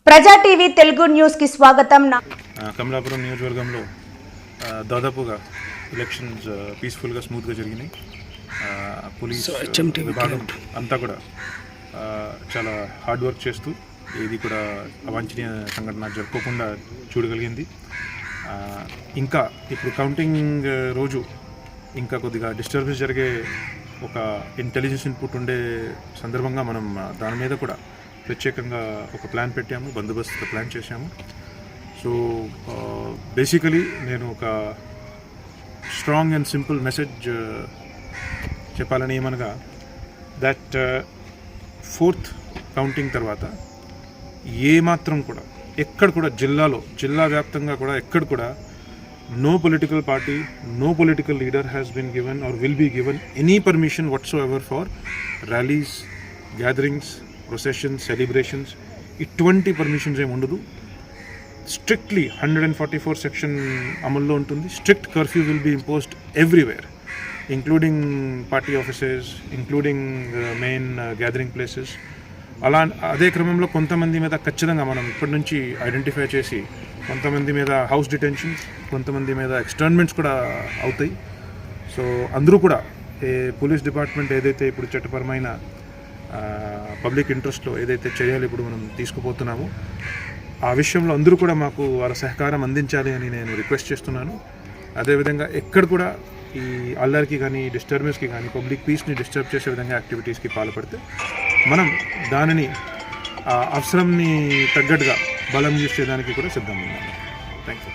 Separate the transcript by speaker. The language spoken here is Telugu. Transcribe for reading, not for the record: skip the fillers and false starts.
Speaker 1: ప్రజా టీవీ తెలుగు న్యూస్ కి స్వాగతం.
Speaker 2: కమలాపురం నియోజకవర్గంలో దాదాపుగా ఎలక్షన్స్ పీస్ఫుల్గా స్మూత్గా జరిగినాయి. పోలీస్ విభాగం అంతా కూడా చాలా హార్డ్ వర్క్ చేస్తూ ఇది కూడా అవాంఛనీయ సంఘటన జరుపుకోకుండా చూడగలిగింది. ఇంకా ఇప్పుడు కౌంటింగ్ రోజు ఇంకా కొద్దిగా డిస్టర్బెన్స్ జరిగే ఒక ఇంటెలిజెన్స్ ఇన్పుట్ ఉండే సందర్భంగా మనం దాని మీద కూడా ప్రత్యేకంగా ఒక ప్లాన్ పెట్టాము, బందోబస్తు ప్లాన్ చేశాము. సో బేసికలీ నేను ఒక స్ట్రాంగ్ అండ్ సింపుల్ మెసేజ్ చెప్పాలని ఏమనగా దట్ ఫోర్త్ కౌంటింగ్ తర్వాత ఏమాత్రం కూడా ఎక్కడ కూడా జిల్లా వ్యాప్తంగా కూడా ఎక్కడ కూడా no political party, no political leader has been given or will be given any permission whatsoever for rallies, gatherings, processions, celebrations. ఇటువంటి పర్మిషన్స్ ఏమి ఉండదు. స్ట్రిక్ట్లీ 144 సెక్షన్ అమల్లో ఉంటుంది. Strict curfew will be imposed everywhere, including party offices, including main gathering places. అదే క్రమంలో కొంతమంది మీద ఖచ్చితంగా మనం ఇప్పటి నుంచి ఐడెంటిఫై చేసి కొంతమంది మీద హౌస్ డిటెన్షన్, కొంతమంది మీద ఎక్స్టర్న్మెంట్స్ కూడా అవుతాయి. సో అందరూ కూడా పోలీస్ డిపార్ట్మెంట్ ఏదైతే ఇప్పుడు చట్టపరమైన పబ్లిక్ ఇంట్రెస్ట్లో ఏదైతే చేయాలి ఇప్పుడు మనం తీసుకుపోతున్నామో ఆ విషయంలో అందరూ కూడా మాకు వారి సహకారం అందించాలి అని నేను రిక్వెస్ట్ చేస్తున్నాను. అదేవిధంగా ఎక్కడ కూడా ఈ అల్లరికి కానీ డిస్టర్బెన్స్కి కానీ పబ్లిక్ పీస్ని డిస్టర్బ్ చేసే విధంగా యాక్టివిటీస్కి పాల్పడితే మనం దానిని అవసరంని తగ్గట్టుగా బలం యూజ్ చేయడానికి కూడా సిద్ధంగా ఉన్నాము. Thank you.